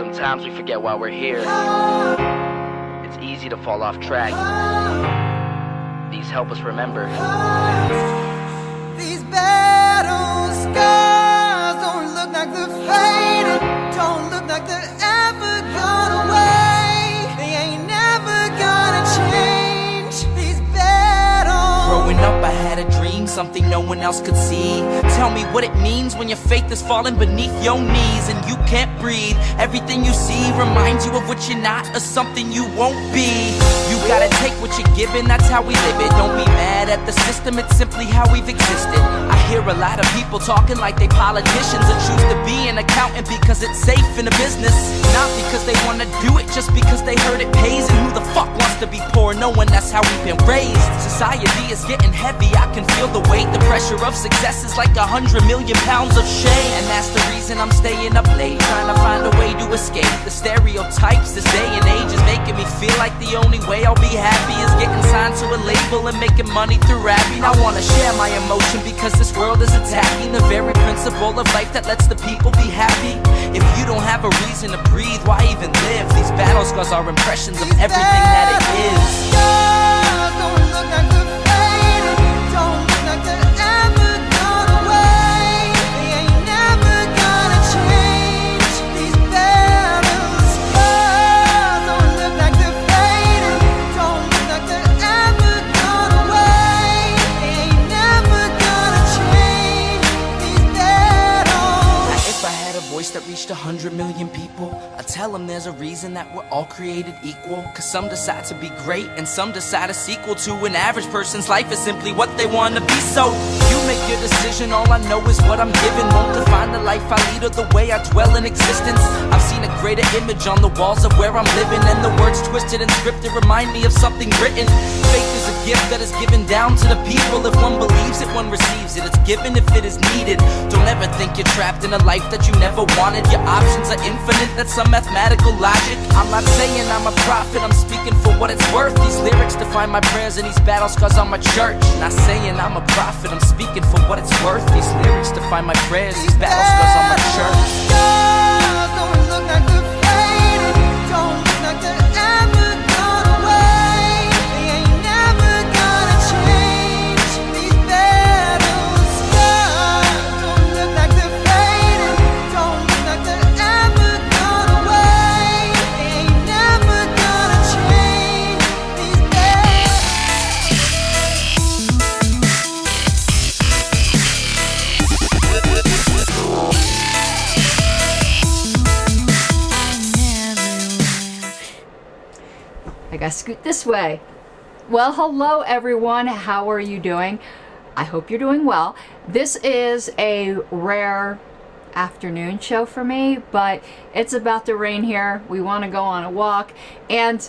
Sometimes we forget why we're here. It's easy to fall off track. These help us remember. These battle scars don't look like they're faded, don't look like they're ever gone away. They ain't never gonna change. These battles. Growing up I had a dream, something no one else could see. Tell me what it means when your faith is falling beneath your knees and you can't breathe. Everything you see reminds you of what you're not or something you won't be. You gotta take what you're given, that's how we live it. Don't be mad at the system, it's simply how we've existed. I hear a lot of people talking like they politicians and choose to be an accountant because it's safe in the business. Not because they wanna do it, just because they heard it pays. And who the fuck wants to be poor knowing that's how we've been raised? Society is getting heavy, I can feel the weight. The pressure of success is like 100 million pounds of shame. And that's the reason I'm staying up late, trying to find a way to escape the stereotypes this day and age is making me feel like the only way I'll be happy is getting signed to a label and making money through rapping. I wanna share my emotion because this world is attacking the very principle of life that lets the people be happy. If you don't have a reason to breathe, why even live? These battle scars are impressions of everything that it is. Don't look like they're faded, don't look like they're ever gone away. They ain't never gonna change. These battle scars don't look like they're faded, don't look like they're ever gone away. They ain't never gonna change. These battles. Now, if I had a voice that reached 100 million people, I'd tell them there's a reason that we're all created equal. Cause some decide to be great and some decide a sequel to an average person's life is simply what they want to be. So you make your decision, all I know is what I'm given. Won't define the life I lead or the way I dwell in existence. I've seen a greater image on the walls of where I'm living, and the words twisted and scripted remind me of something written. Faith is a gift that is given down to the people. If one believes it, one receives it. It's given if it is needed. Don't ever think you're trapped in a life that you never wanted. Your options are infinite, that's some mathematical logic. I'm not saying I'm a prophet, I'm speaking for what it's worth. These lyrics define my prayers and these battle scars on my church. Not saying I'm a prophet, I'm speaking for what it's worth. These lyrics define my prayers, these battle scars on my church. Don't look like they're faded, don't look like they're ever gone away. They ain't never gonna change. These battle scars don't look like they're faded, don't look like they're ever gone away. They ain't never gonna change. These battles. I gotta scoot this way. Well, hello everyone. How are you doing? I hope you're doing well. This is a rare afternoon show for me, but it's about to rain here. We want to go on a walk, and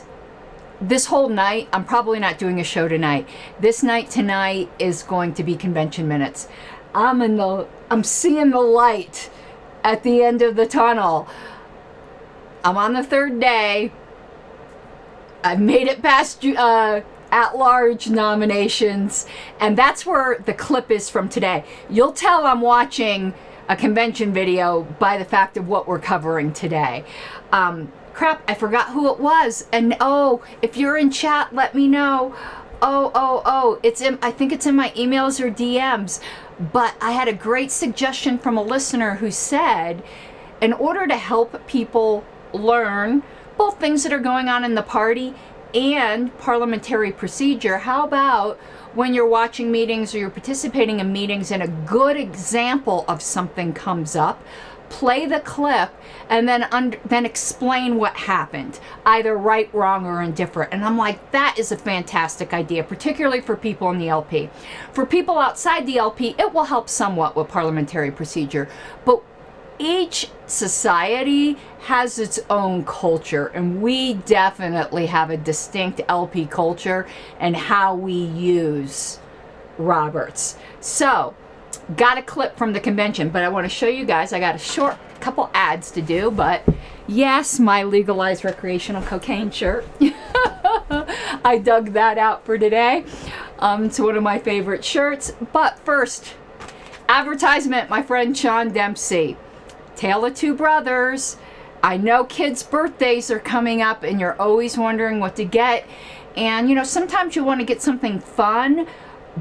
this whole night, I'm probably not doing a show tonight. This night tonight is going to be convention minutes. I'm seeing the light at the end of the tunnel. I'm on the third day. I've made it past at-large nominations, and that's where the clip is from today. You'll tell I'm watching a convention video by the fact of what we're covering today. Crap, I forgot who it was. And oh, if you're in chat, let me know. It's in, I think it's in my emails or DMs. But I had a great suggestion from a listener who said, in order to help people learn both things that are going on in the party and parliamentary procedure, how about when you're watching meetings or you're participating in meetings and a good example of something comes up, play the clip and then explain what happened, either right, wrong, or indifferent. And I'm like, that is a fantastic idea, particularly for people in the LP. For people outside the LP, it will help somewhat with parliamentary procedure, but each society has its own culture, and we definitely have a distinct LP culture and how we use Roberts. So, got a clip from the convention, but I want to show you guys. I got a short couple ads to do, but yes, my legalized recreational cocaine shirt. I dug that out for today. It's one of my favorite shirts. But first, advertisement, my friend Sean Dempsey. Tale of Two Brothers. I know kids' birthdays are coming up and you're always wondering what to get. And, you know, sometimes you want to get something fun,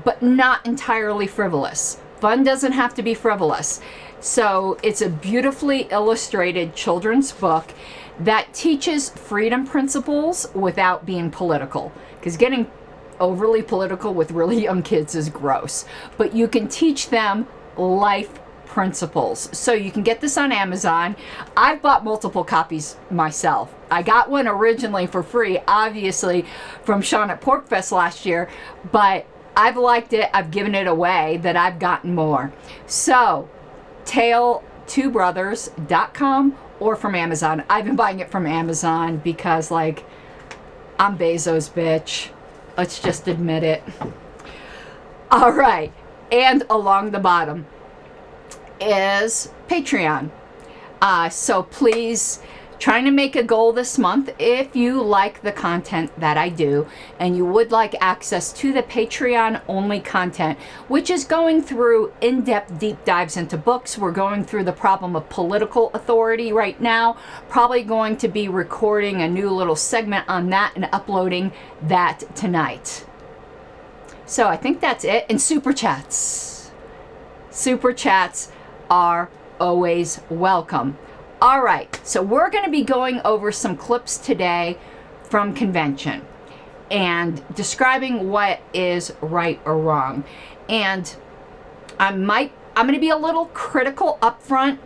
but not entirely frivolous. Fun doesn't have to be frivolous. So it's a beautifully illustrated children's book that teaches freedom principles without being political. Because getting overly political with really young kids is gross. But you can teach them life principles. So you can get this on Amazon. I've bought multiple copies myself. I got one originally for free, obviously, from Sean at PorkFest last year, but I've liked it. I've given it away, that I've gotten more. So, tale2brothers.com or from Amazon. I've been buying it from Amazon because, like, I'm Bezos, bitch. Let's just admit it. All right. And along the bottom is Patreon. So please, trying to make a goal this month, if you like the content that I do and you would like access to the Patreon only content, which is going through in-depth deep dives into books. We're going through the problem of political authority right now. Probably going to be recording a new little segment on that and uploading that tonight. So I think that's it. And super chats. Super chats are always welcome. All right, so we're going to be going over some clips today from convention and describing what is right or wrong. And I'm going to be a little critical up front.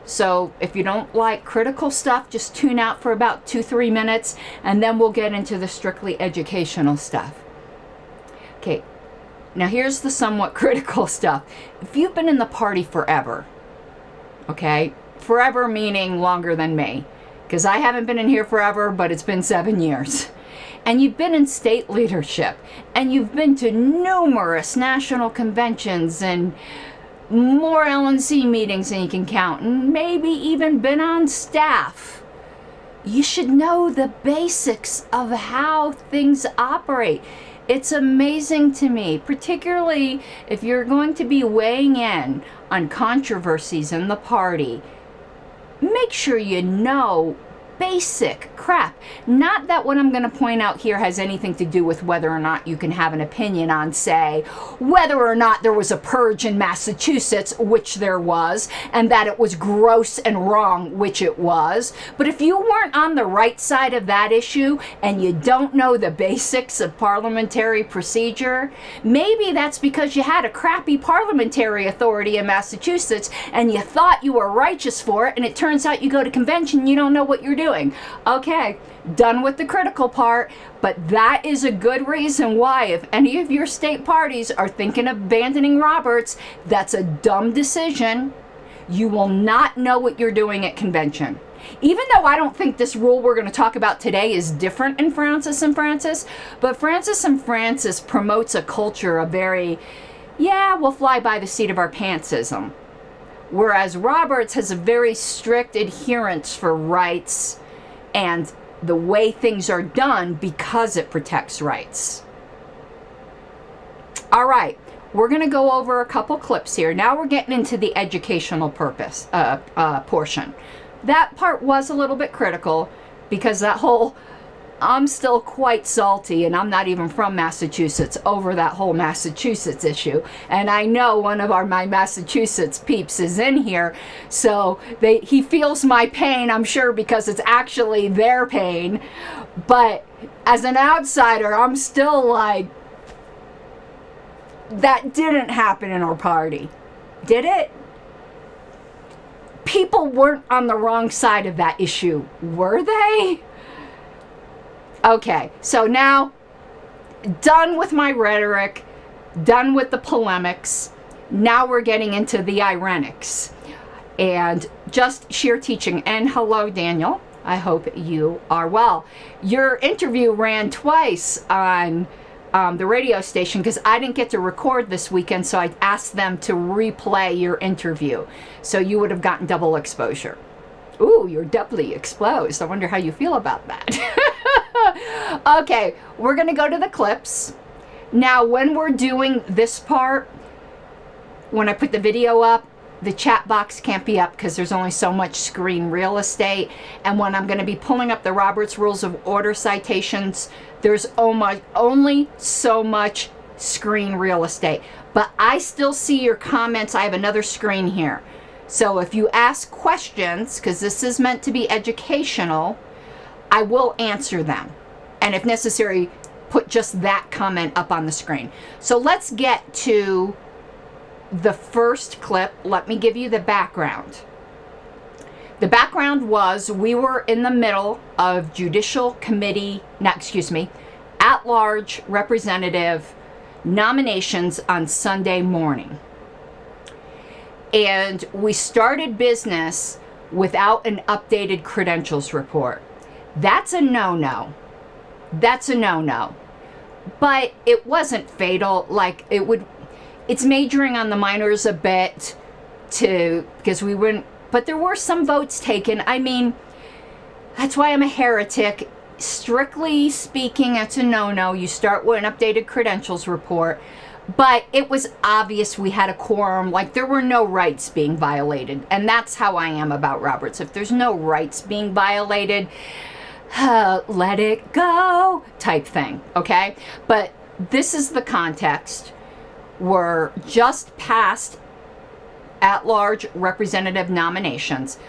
So if you don't like critical stuff, just tune out for about 2-3 minutes, and then we'll get into the strictly educational stuff. Okay, now here's the somewhat critical stuff. If you've been in the party forever, okay, forever meaning longer than me, because I haven't been in here forever, but it's been 7 years. And you've been in state leadership, and you've been to numerous national conventions and more LNC meetings than you can count, and maybe even been on staff. You should know the basics of how things operate. It's amazing to me, particularly if you're going to be weighing in on controversies in the party. Make sure you know basic crap. Not that what I'm going to point out here has anything to do with whether or not you can have an opinion on, say, whether or not there was a purge in Massachusetts, which there was, and that it was gross and wrong, which it was. But if you weren't on the right side of that issue and you don't know the basics of parliamentary procedure, maybe that's because you had a crappy parliamentary authority in Massachusetts and you thought you were righteous for it, and it turns out you go to convention, you don't know what you're doing. Okay, done with the critical part, but that is a good reason why, if any of your state parties are thinking of abandoning Roberts, that's a dumb decision. You will not know what you're doing at convention. Even though I don't think this rule we're going to talk about today is different in Francis and Francis, but Francis and Francis promotes a culture of very, yeah, we'll fly by the seat of our pantsism. Whereas Roberts has a very strict adherence for rights and the way things are done because it protects rights. All right, we're going to go over a couple clips here. Now we're getting into the educational purpose portion. That part was a little bit critical because that whole, I'm still quite salty, and I'm not even from Massachusetts, over that whole Massachusetts issue. And I know one of my Massachusetts peeps is in here, so he feels my pain, I'm sure, because it's actually their pain. But as an outsider, I'm still like, that didn't happen in our party. Did it? People weren't on the wrong side of that issue, were they? Okay, so now, done with my rhetoric, done with the polemics, now we're getting into the ironics and just sheer teaching. And hello, Daniel. I hope you are well. Your interview ran twice on the radio station because I didn't get to record this weekend, so I asked them to replay your interview. So you would have gotten double exposure. Ooh, you're doubly exposed. I wonder how you feel about that. Okay, we're going to go to the clips. Now, when we're doing this part, when I put the video up, the chat box can't be up because there's only so much screen real estate. And when I'm going to be pulling up the Robert's Rules of Order citations, there's only so much screen real estate. But I still see your comments. I have another screen here. So if you ask questions, because this is meant to be educational, I will answer them. And if necessary, put just that comment up on the screen. So let's get to the first clip. Let me give you the background. The background was we were in the middle of Judicial Committee, at-large representative nominations on Sunday morning. And we started business without an updated credentials report. That's a no-no. That's a no-no. But it wasn't fatal. Like it's majoring on the minors a bit because we wouldn't, but there were some votes taken. I mean, that's why I'm a heretic. Strictly speaking, it's a no-no. You start with an updated credentials report. But it was obvious we had a quorum, like there were no rights being violated. And that's how I am about Roberts. If there's no rights being violated, let it go type thing, okay? But this is the context. We're just past at-large representative nominations.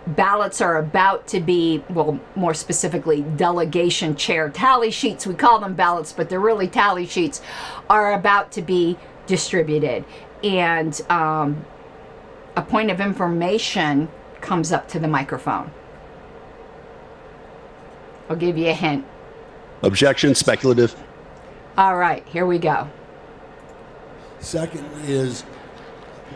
Ballots are about to be, well, more specifically, delegation chair tally sheets. We call them ballots, but they're really tally sheets, are about to be distributed. And a point of information comes up to the microphone. I'll give you a hint. Objection, speculative. All right, here we go. Second is,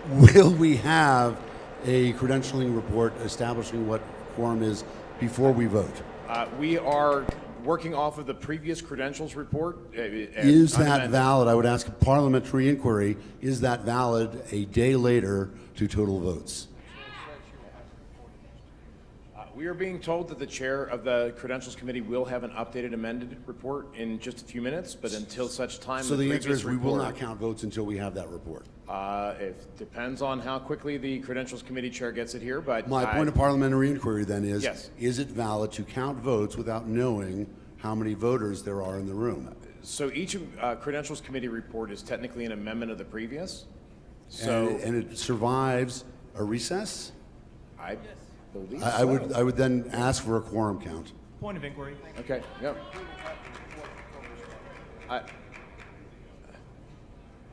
will we have a credentialing report establishing what quorum is before we vote? We are working off of the previous credentials report. Is that valid? I would ask a parliamentary inquiry. Is that valid a day later to total votes? We are being told that the chair of the Credentials Committee will have an updated amended report in just a few minutes, but until such time... So the answer is we will not count votes until we have that report. It depends on how quickly the Credentials Committee chair gets it here, but... My point of parliamentary inquiry then is, yes. Is it valid to count votes without knowing how many voters there are in the room? So each Credentials Committee report is technically an amendment of the previous. So And it survives a recess? I believe I would then ask for a quorum count. Point of inquiry. Okay, yep.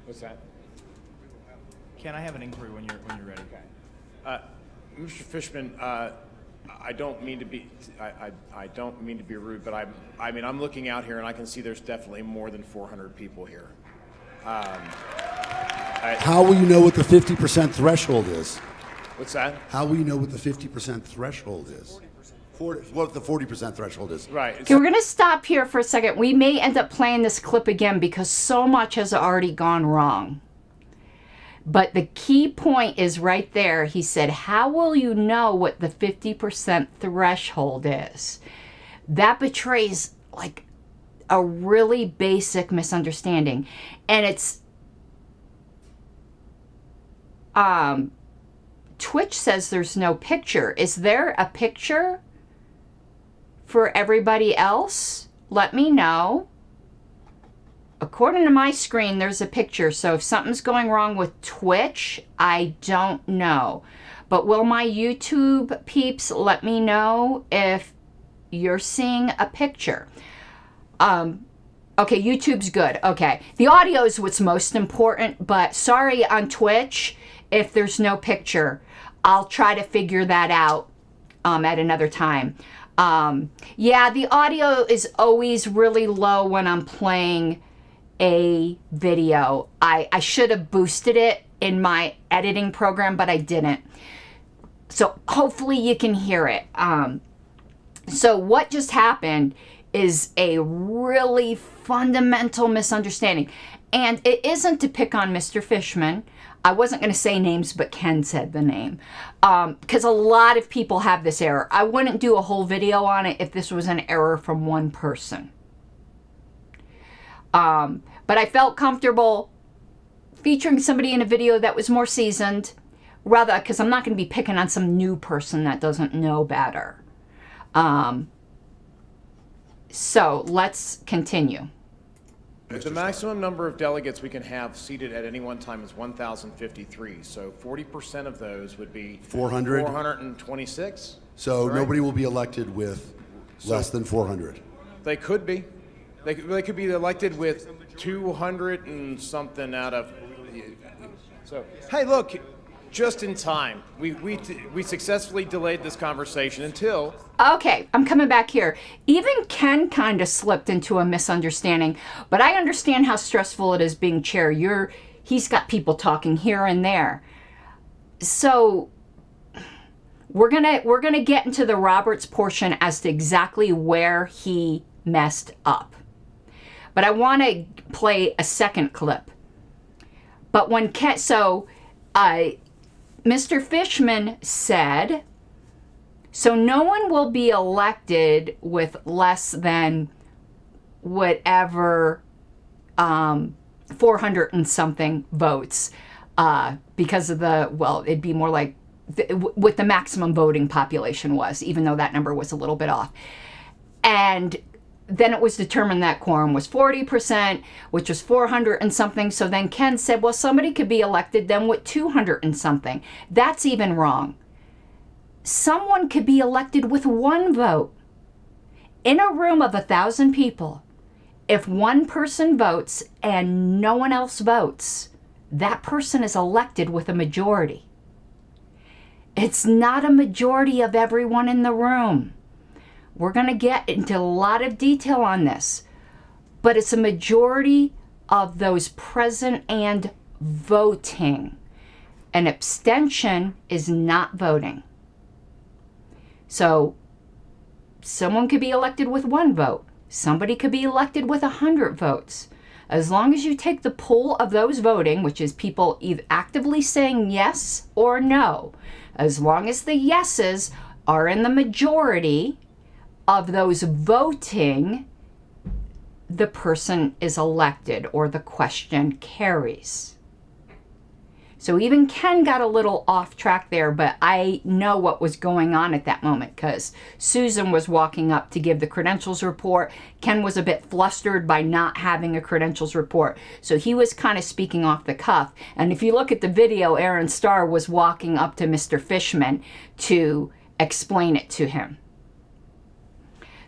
What's that? Can I have an inquiry when you're ready? Mr. Fishman, I don't mean to be I don't mean to be rude, but I mean I'm looking out here and I can see there's definitely more than 400 people here. How will you know what the 50% threshold is? What's that? How will you know what the 50% threshold is? 40, what the 40% threshold is? Right. Okay, we're going to stop here for a second. We may end up playing this clip again because so much has already gone wrong. But the key point is right there. He said, how will you know what the 50% threshold is? That betrays like a really basic misunderstanding. And it's, Twitch says there's no picture. Is there a picture for everybody else? Let me know. According to my screen, there's a picture. So if something's going wrong with Twitch, I don't know. But will my YouTube peeps let me know if you're seeing a picture? Okay, YouTube's good. Okay. The audio is what's most important, but sorry on Twitch if there's no picture. I'll try to figure that out at another time. Yeah, the audio is always really low when I'm playing a video. I should have boosted it in my editing program, but I didn't. So hopefully you can hear it. So what just happened is a really fundamental misunderstanding. And it isn't to pick on Mr. Fishman. I wasn't going to say names, but Ken said the name. Because a lot of people have this error. I wouldn't do a whole video on it if this was an error from one person. But I felt comfortable featuring somebody in a video that was more seasoned, rather, because I'm not going to be picking on some new person that doesn't know better. So let's continue. The maximum number of delegates we can have seated at any one time is 1,053. So 40% of those would be 400? 426. So Right. nobody will be elected with less than 400. They could be. They could be elected with 200 and something out of. So hey, look, just in time. We successfully delayed this conversation until. Okay, I'm coming back here. Even Ken kind of slipped into a misunderstanding, but I understand how stressful it is being chair. He's got people talking here and there. So we're gonna get into the Roberts portion as to exactly where he messed up. But I want to play a second clip. But when Ken, Mr. Fishman said, so no one will be elected with less than whatever 400 and something votes because of it'd be more like what the maximum voting population was, even though that number was a little bit off. And then it was determined that quorum was 40%, which was 400 and something. So then Ken said, well, somebody could be elected then with 200 and something. That's even wrong. Someone could be elected with one vote. In a room of 1,000 people, if one person votes and no one else votes, that person is elected with a majority. It's not a majority of everyone in the room. We're going to get into a lot of detail on this, but it's a majority of those present and voting. An abstention is not voting. So someone could be elected with one vote. Somebody could be elected with 100 votes. As long as you take the pool of those voting, which is people either actively saying yes or no, as long as the yeses are in the majority of those voting, the person is elected or the question carries. So even Ken got a little off track there, but I know what was going on at that moment because Susan was walking up to give the credentials report. Ken was a bit flustered by not having a credentials report. So he was kind of speaking off the cuff. And if you look at the video, Aaron Starr was walking up to Mr. Fishman to explain it to him.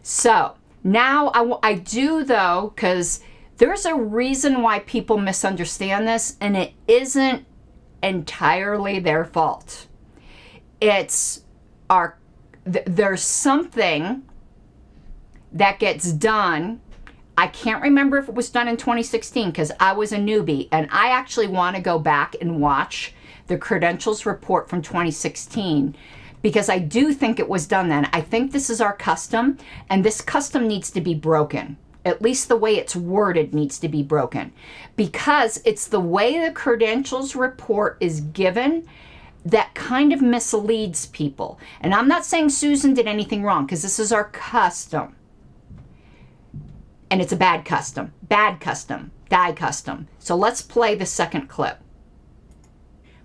So now I do though, because there's a reason why people misunderstand this, and it isn't entirely their fault. It's there's something that gets done. I can't remember if it was done in 2016 because I was a newbie, and I actually want to go back and watch the credentials report from 2016 because I do think it was done then. I think this is our custom, and this custom needs to be broken. At least the way it's worded needs to be broken, because it's the way the credentials report is given that kind of misleads people. And I'm not saying Susan did anything wrong, because this is our custom. And it's a bad custom, die custom. So let's play the second clip.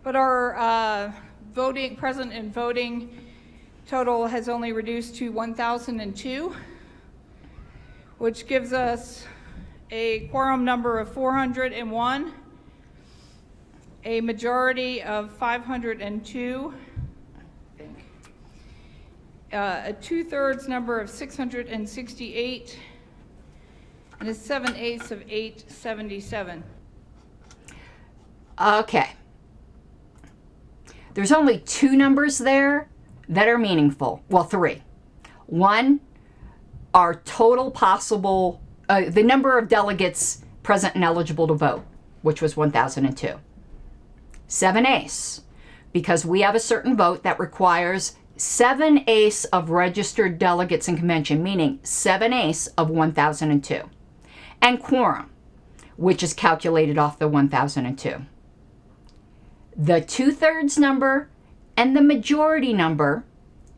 But our voting, present and voting total has only reduced to 1,002. Which gives us a quorum number of 401, a majority of 502, a 2/3 number of 668, and a 7/8 of 877. Okay. There's only two numbers there that are meaningful. Well, three. One, our total possible, the number of delegates present and eligible to vote, which was 1,002. 7/8, because we have a certain vote that requires 7/8 of registered delegates in convention, meaning 7/8 of 1,002. And quorum, which is calculated off the 1,002. The 2/3 number and the majority number,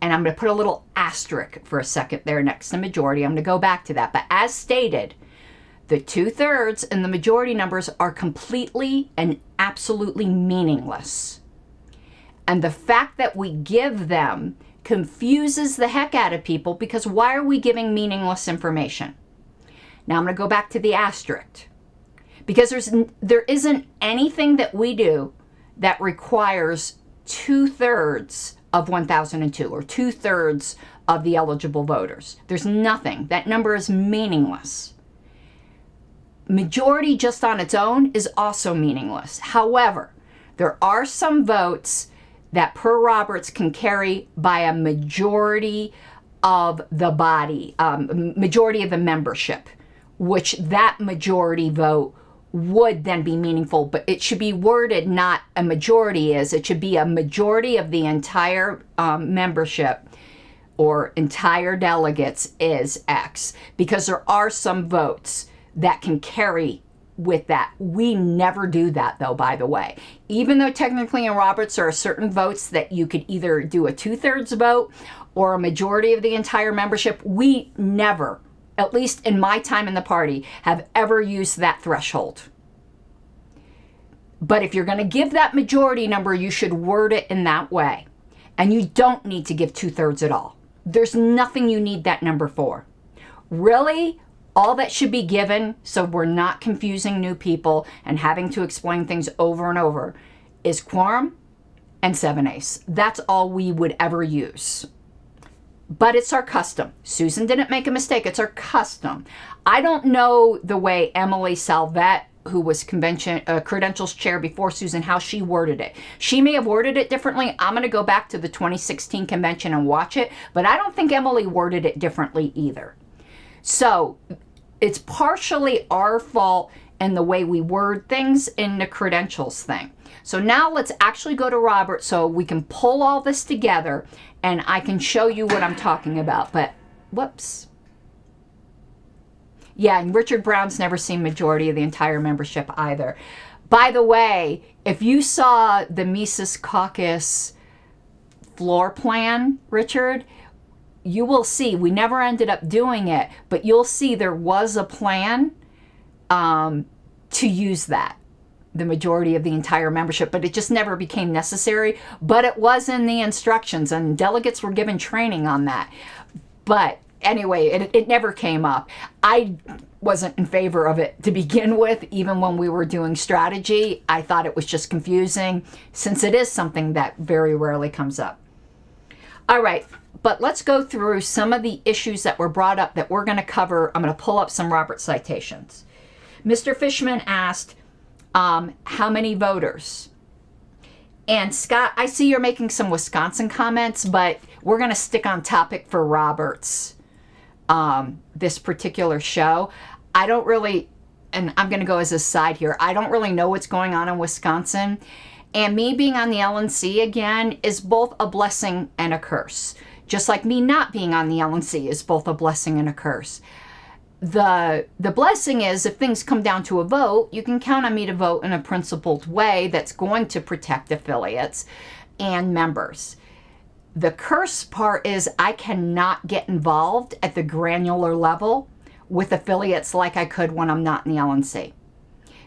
and I'm going to put a little asterisk for a second there next to majority. I'm going to go back to that. But as stated, the 2/3 and the majority numbers are completely and absolutely meaningless. And the fact that we give them confuses the heck out of people, because why are we giving meaningless information? Now I'm going to go back to the asterisk, because there isn't anything that we do that requires 2/3 of 1,002 or 2/3 of the eligible voters. There's nothing. That number is meaningless. Majority just on its own is also meaningless. However, there are some votes that per Roberts can carry by a majority of the body, majority of the membership, which that majority vote would then be meaningful, but it should be worded not a majority is, it should be a majority of the entire membership or entire delegates is X, because there are some votes that can carry with that. We never do that, though, by the way. Even though technically in Roberts there are certain votes that you could either do a 2/3 vote or a majority of the entire membership, we never, at least in my time in the party, have ever used that threshold. But if you're going to give that majority number, you should word it in that way. And you don't need to give 2/3 at all. There's nothing you need that number for. Really, all that should be given, so we're not confusing new people and having to explain things over and over, is quorum and 7/8. That's all we would ever use. But it's our custom. Susan didn't make a mistake. It's our custom. I don't know the way Emily Salvet, who was credentials chair before Susan, how she worded it. She may have worded it differently. I'm going to go back to the 2016 convention and watch it, but I don't think Emily worded it differently either. So it's partially our fault in the way we word things in the credentials thing. So now let's actually go to Robert so we can pull all this together and I can show you what I'm talking about. But, whoops. Yeah, and Richard Brown's never seen majority of the entire membership either. By the way, if you saw the Mises Caucus floor plan, Richard, you will see, we never ended up doing it, but you'll see there was a plan to use that, the majority of the entire membership, but it just never became necessary. But it was in the instructions, and delegates were given training on that. But anyway, it never came up. I wasn't in favor of it to begin with, even when we were doing strategy. I thought it was just confusing, since it is something that very rarely comes up. All right, but let's go through some of the issues that were brought up that we're going to cover. I'm going to pull up some Robert citations. Mr. Fishman asked, how many voters? And Scott, I see you're making some Wisconsin comments, but we're going to stick on topic for Roberts. This particular show. I don't really, and I'm going to go as a side here, I don't really know what's going on in Wisconsin. And me being on the LNC again is both a blessing and a curse. Just like me not being on the LNC is both a blessing and a curse. The blessing is if things come down to a vote, you can count on me to vote in a principled way that's going to protect affiliates and members. The curse part is I cannot get involved at the granular level with affiliates like I could when I'm not in the LNC.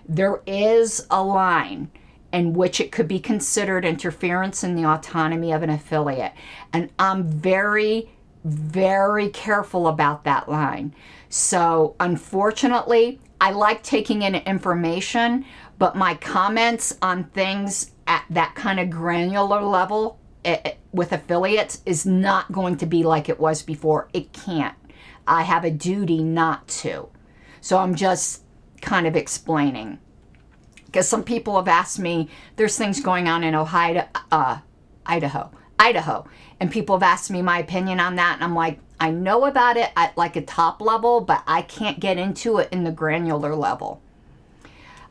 There is a line in which it could be considered interference in the autonomy of an affiliate. And I'm very, very careful about that line. So unfortunately, I like taking in information, but my comments on things at that kind of granular level with affiliates is not going to be like it was before. It can't. I have a duty not to. So I'm just kind of explaining. Because some people have asked me, there's things going on in Idaho, and people have asked me my opinion on that, and I'm like, I know about it at like a top level, but I can't get into it in the granular level.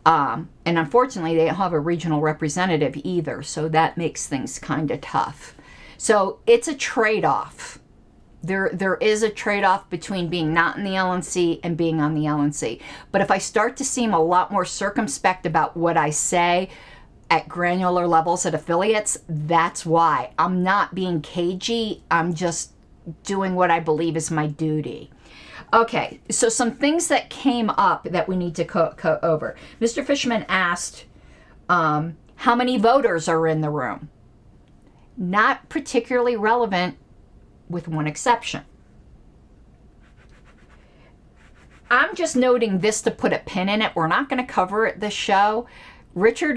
And unfortunately, they don't have a regional representative either, so that makes things kind of tough. So it's a trade-off. There is a trade-off between being not in the LNC and being on the LNC. But if I start to seem a lot more circumspect about what I say at granular levels at affiliates, that's why. I'm not being cagey. I'm just doing what I believe is my duty. Okay, so some things that came up that we need to go over. Mr. Fishman asked, how many voters are in the room? not particularly relevant with one exception. I'm just noting this to put a pin in it. We're not going to cover it this show. Richard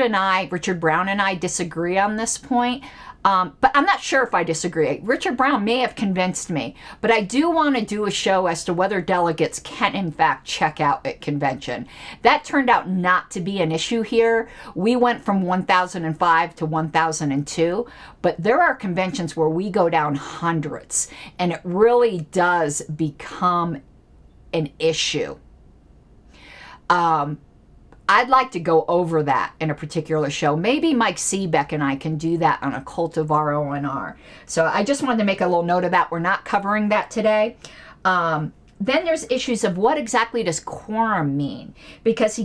Brown and I disagree on this point. But I'm not sure if I disagree. Richard Brown may have convinced me, but I do want to do a show as to whether delegates can in fact check out at convention. That turned out not to be an issue here. We went from 1005 to 1002, but there are conventions where we go down hundreds, and it really does become an issue. I'd like to go over that in a particular show. Maybe Mike Seebeck and I can do that on a Cult of RONR. So I just wanted to make a little note of that. We're not covering that today. Then there's issues of what exactly does quorum mean? Because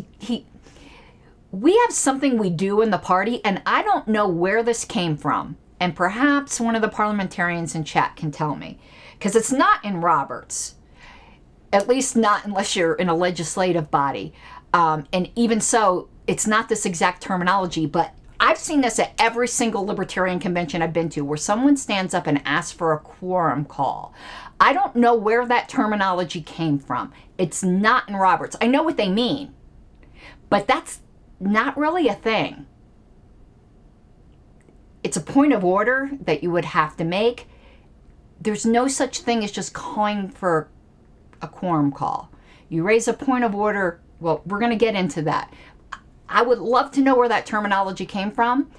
we have something we do in the party, and I don't know where this came from. And perhaps one of the parliamentarians in chat can tell me. Because it's not in Roberts. At least not unless you're in a legislative body. And even so, it's not this exact terminology, but I've seen this at every single Libertarian convention I've been to where someone stands up and asks for a quorum call. I don't know where that terminology came from. It's not in Roberts. I know what they mean, but that's not really a thing. It's a point of order that you would have to make. There's no such thing as just calling for a quorum call. You raise a point of order. Well, we're going to get into that. I would love to know where that terminology came from.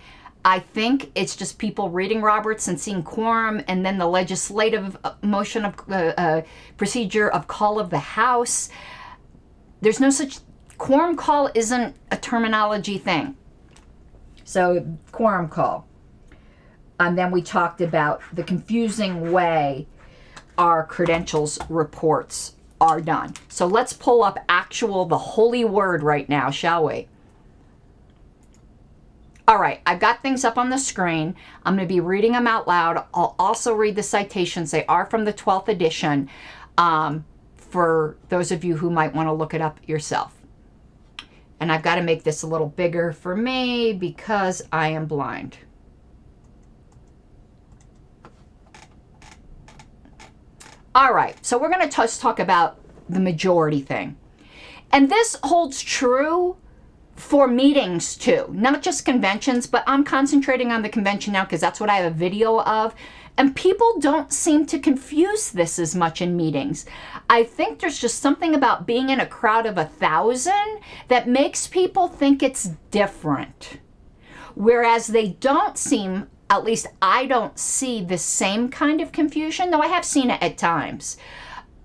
I think it's just people reading Roberts and seeing quorum, and then the legislative motion of procedure of call of the House. There's no such quorum call isn't a terminology thing. So quorum call. And then we talked about the confusing way our credentials reports are done. So let's pull up the holy word right now, shall we? All right, I've got things up on the screen. I'm going to be reading them out loud. I'll also read the citations. They are from the 12th edition for those of you who might want to look it up yourself. And I've got to make this a little bigger for me because I am blind. All right, so we're going to just talk about the majority thing. And this holds true for meetings too, not just conventions, but I'm concentrating on the convention now because that's what I have a video of. And people don't seem to confuse this as much in meetings. I think there's just something about being in a crowd of 1,000 that makes people think it's different. Whereas they don't seem, at least I don't see the same kind of confusion, though I have seen it at times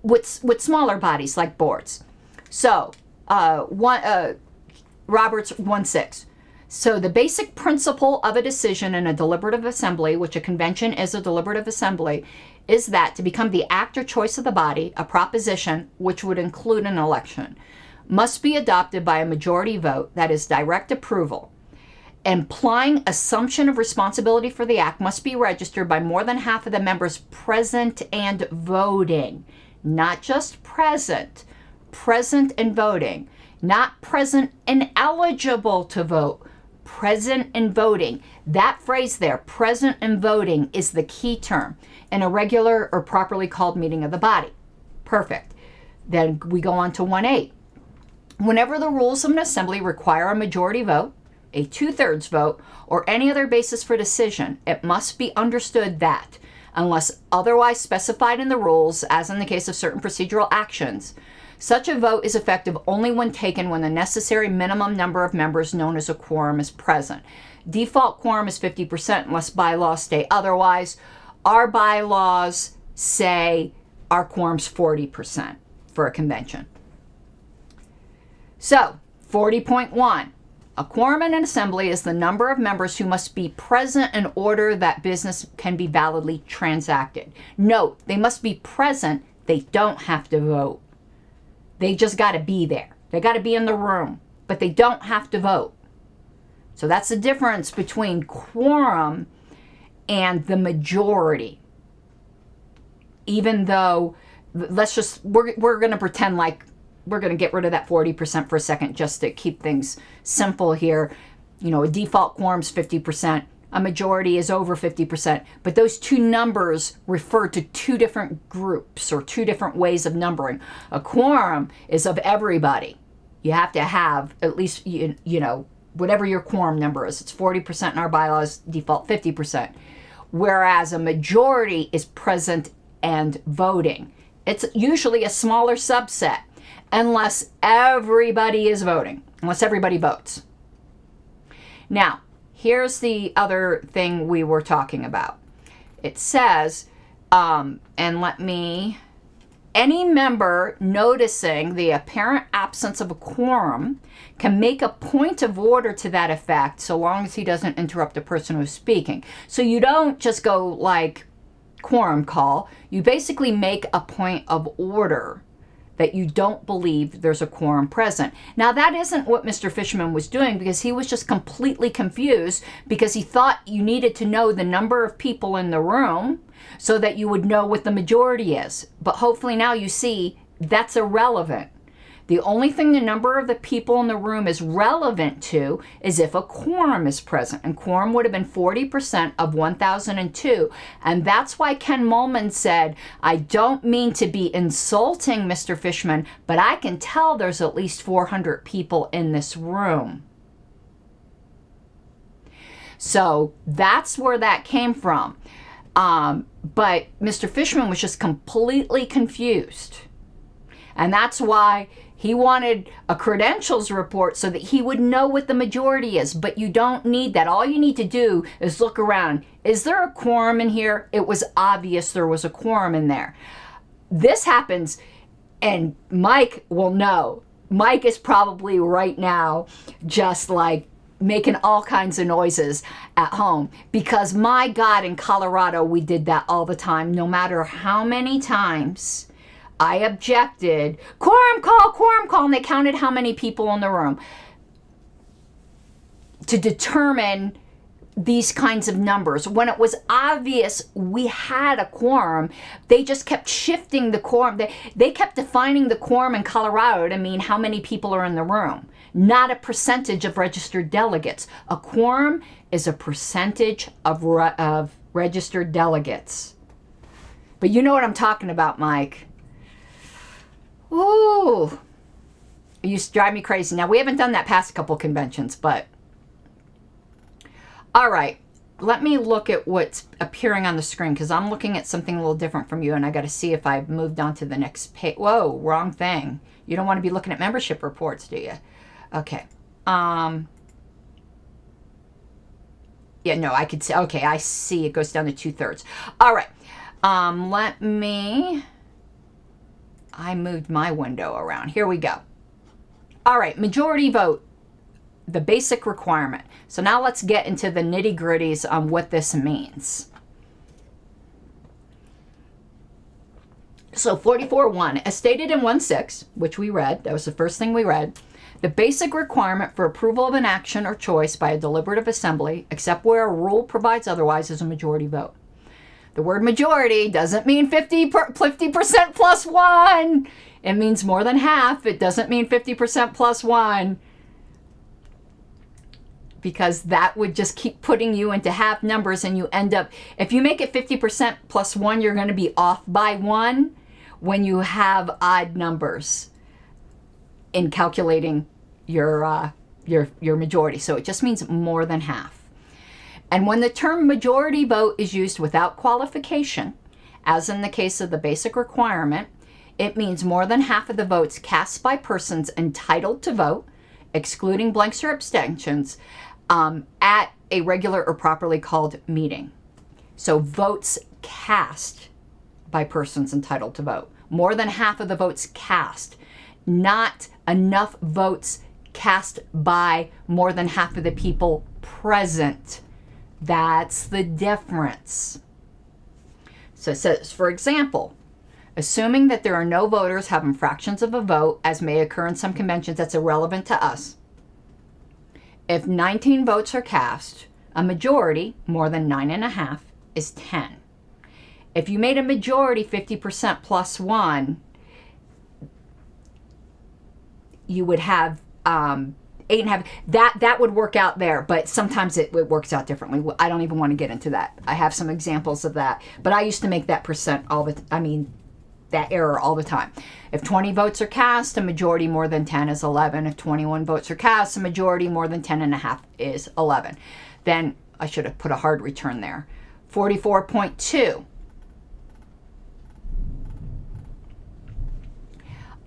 with smaller bodies like boards. So, Roberts 1.6. So the basic principle of a decision in a deliberative assembly, which a convention is a deliberative assembly, is that to become the act or choice of the body, a proposition, which would include an election, must be adopted by a majority vote, that is direct approval. Implying assumption of responsibility for the act must be registered by more than half of the members present and voting. Not just present and voting. Not present and eligible to vote. Present and voting. That phrase there, present and voting, is the key term in a regular or properly called meeting of the body. Perfect. Then we go on to 1.8. Whenever the rules of an assembly require a majority vote, a 2/3 vote, or any other basis for decision, it must be understood that, unless otherwise specified in the rules, as in the case of certain procedural actions, such a vote is effective only when taken when the necessary minimum number of members known as a quorum is present. Default quorum is 50% unless bylaws state otherwise. Our bylaws say our quorum's 40% for a convention. So, 40.1. A quorum in an assembly is the number of members who must be present in order that business can be validly transacted. Note, they must be present. They don't have to vote. They just got to be there. They got to be in the room, but they don't have to vote. So that's the difference between quorum and the majority. Even though, we're going to pretend like we're going to get rid of that 40% for a second just to keep things simple here. You know, a default quorum's 50%, a majority is over 50%. But those two numbers refer to two different groups or two different ways of numbering. A quorum is of everybody. You have to have at least, you know, whatever your quorum number is. It's 40% in our bylaws, default 50%. Whereas a majority is present and voting. It's usually a smaller subset unless everybody is voting, unless everybody votes. Now, here's the other thing we were talking about. It says, any member noticing the apparent absence of a quorum can make a point of order to that effect so long as he doesn't interrupt the person who's speaking. So you don't just go like quorum call. You basically make a point of order that you don't believe there's a quorum present. Now, that isn't what Mr. Fishman was doing, because he was just completely confused because he thought you needed to know the number of people in the room so that you would know what the majority is. But hopefully now you see that's irrelevant. The only thing the number of the people in the room is relevant to is if a quorum is present. And quorum would have been 40% of 1,002. And that's why Ken Mullman said, I don't mean to be insulting Mr. Fishman, but I can tell there's at least 400 people in this room. So that's where that came from. But Mr. Fishman was just completely confused. And that's why he wanted a credentials report so that he would know what the majority is. But you don't need that. All you need to do is look around. Is there a quorum in here? It was obvious there was a quorum in there. This happens, and Mike will know. Mike is probably right now just like making all kinds of noises at home, because my God, in Colorado, we did that all the time. No matter how many times I objected, quorum call, and they counted how many people in the room to determine these kinds of numbers. When it was obvious we had a quorum, they just kept shifting the quorum. They kept defining the quorum in Colorado to mean how many people are in the room, not a percentage of registered delegates. A quorum is a percentage of registered delegates. But you know what I'm talking about, Mike. Ooh, it used to drive me crazy. Now, we haven't done that past couple conventions, but all right, let me look at what's appearing on the screen, because I'm looking at something a little different from you, and I got to see if I've moved on to the next page. Whoa, wrong thing. You don't want to be looking at membership reports, do you? Okay. Yeah, no, I could see. Okay, I see. It goes down to 2/3. All right. I moved my window around. Here we go. All right, majority vote, the basic requirement. So now let's get into the nitty-gritties on what this means. So 44.1, as stated in 1.6, which we read, that was the first thing we read, the basic requirement for approval of an action or choice by a deliberative assembly, except where a rule provides otherwise, is a majority vote. The word majority doesn't mean 50% plus one. It means more than half. It doesn't mean 50% plus one, because that would just keep putting you into half numbers, and you end up, if you make it 50% plus one, you're going to be off by one when you have odd numbers in calculating your majority. So it just means more than half. And when the term majority vote is used without qualification, as in the case of the basic requirement, it means more than half of the votes cast by persons entitled to vote, excluding blanks or abstentions, at a regular or properly called meeting. So votes cast by persons entitled to vote. More than half of the votes cast, not enough votes cast by more than half of the people present. That's the difference. So it says, for example, assuming that there are no voters having fractions of a vote, as may occur in some conventions, that's irrelevant to us. If 19 votes are cast, a majority, more than 9.5, is 10. If you made a majority 50% plus one, you would have 8 8.5. That would work out there, but sometimes it works out differently. I don't even want to get into that. I have some examples of that, but I used to make that percent that error all the time. If 20 votes are cast, a majority more than 10 is 11. If 21 votes are cast, a majority more than 10.5 is 11. Then I should have put a hard return there. 44.2.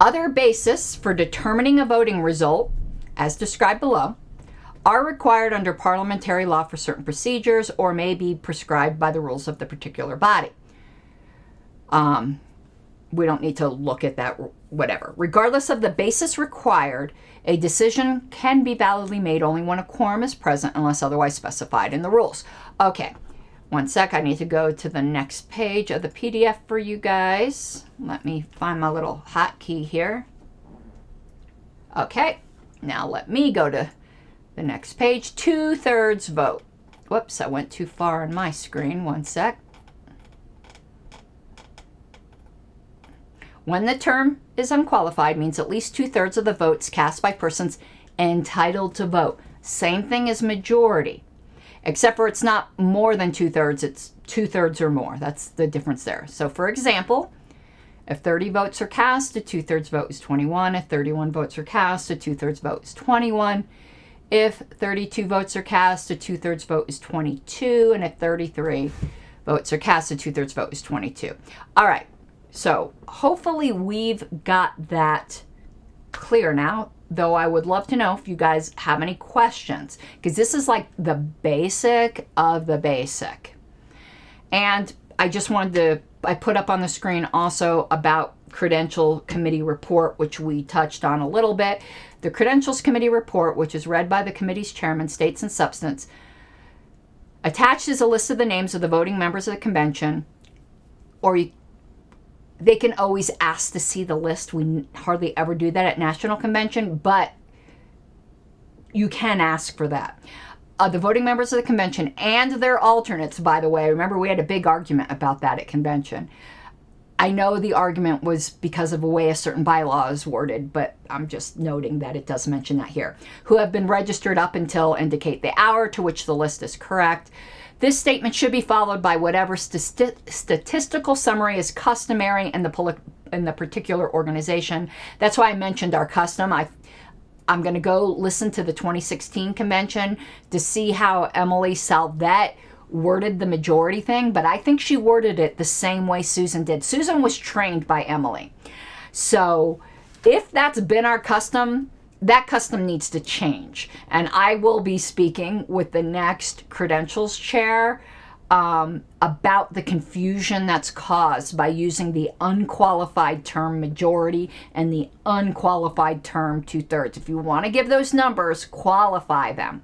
Other bases for determining a voting result, as described below, are required under parliamentary law for certain procedures or may be prescribed by the rules of the particular body. We don't need to look at that, whatever. Regardless of the basis required, a decision can be validly made only when a quorum is present unless otherwise specified in the rules. Okay, one sec. I need to go to the next page of the PDF for you guys. Let me find my little hotkey here. Okay, now let me go to the next page. 2/3 vote. Whoops, I went too far on my screen. One sec. When the term is unqualified means at least 2/3 of the votes cast by persons entitled to vote. Same thing as majority, except for it's not more than 2/3, it's 2/3 or more. That's the difference there. So for example, if 30 votes are cast, a 2/3 vote is 21. If 31 votes are cast, a 2/3 vote is 21. If 32 votes are cast, a 2/3 vote is 22. And if 33 votes are cast, a 2/3 vote is 22. All right. So hopefully we've got that clear now, though I would love to know if you guys have any questions, because this is like the basic of the basic. And I just wanted to, I put up on the screen also about Credential Committee report, which we touched on a little bit. The Credentials Committee report, which is read by the committee's chairman, states in substance, attached is a list of the names of the voting members of the convention, or they can always ask to see the list. We hardly ever do that at National Convention, but you can ask for that. The voting members of the convention and their alternates, by the way. Remember, we had a big argument about that at convention. I know the argument was because of the way a certain bylaw is worded, but I'm just noting that it does mention that here. Who have been registered up until indicate the hour to which the list is correct. This statement should be followed by whatever statistical summary is customary in the particular organization. That's why I mentioned our custom. I'm going to go listen to the 2016 convention to see how Emily Salvet worded the majority thing, but I think she worded it the same way Susan did. Susan was trained by Emily. So if that's been our custom, that custom needs to change. And I will be speaking with the next credentials chair about the confusion that's caused by using the unqualified term majority and the unqualified term 2/3. If you want to give those numbers, qualify them.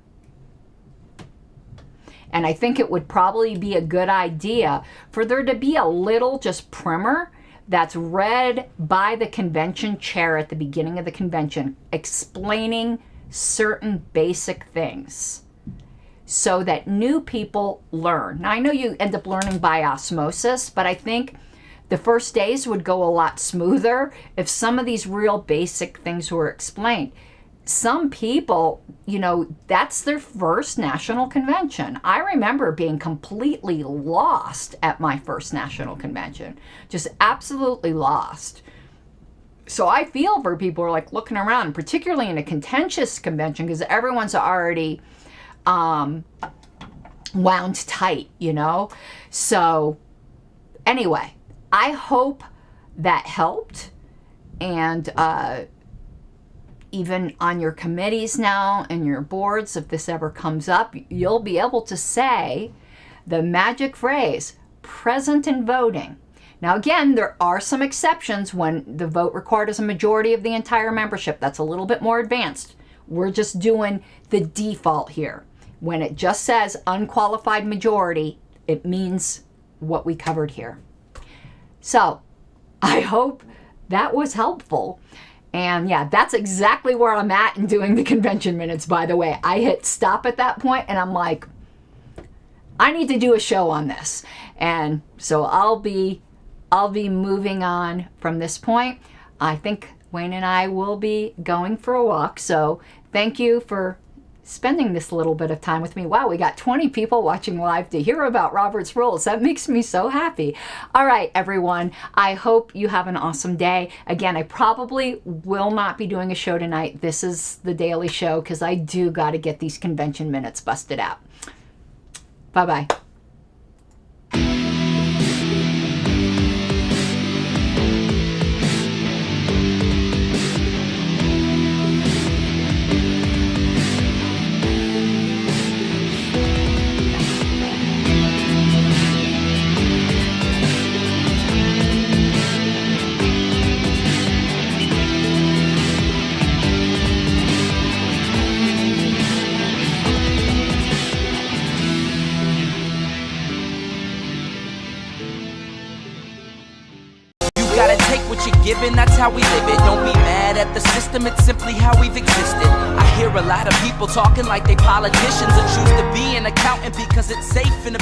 And I think it would probably be a good idea for there to be a little just primer that's read by the convention chair at the beginning of the convention, explaining certain basic things so that new people learn. Now, I know you end up learning by osmosis, but I think the first days would go a lot smoother if some of these real basic things were explained. Some people, you know, that's their first national convention. I remember being completely lost at my first national convention, just absolutely lost. So I feel for people who are like looking around, particularly in a contentious convention, because everyone's already wound tight, you know? So anyway, I hope that helped. And even on your committees now and your boards, if this ever comes up, you'll be able to say the magic phrase, present in voting. Now, again, there are some exceptions when the vote required is a majority of the entire membership. That's a little bit more advanced. We're just doing the default here. When it just says unqualified majority, it means what we covered here. So I hope that was helpful. And yeah, that's exactly where I'm at in doing the convention minutes, by the way. I hit stop at that point and I'm like, I need to do a show on this. And so I'll be moving on from this point. I think Wayne and I will be going for a walk. So thank you for spending this little bit of time with me. Wow, we got 20 people watching live to hear about Robert's Rules. That makes me so happy. All right, everyone, I hope you have an awesome day. Again, I probably will not be doing a show tonight. This is the daily show because I do got to get these convention minutes busted out. Bye-bye. Gotta take what you're given, that's how we live it. Don't be mad at the system, it's simply how we've existed. I hear a lot of people talking like they politicians and choose to be an accountant because it's safe in a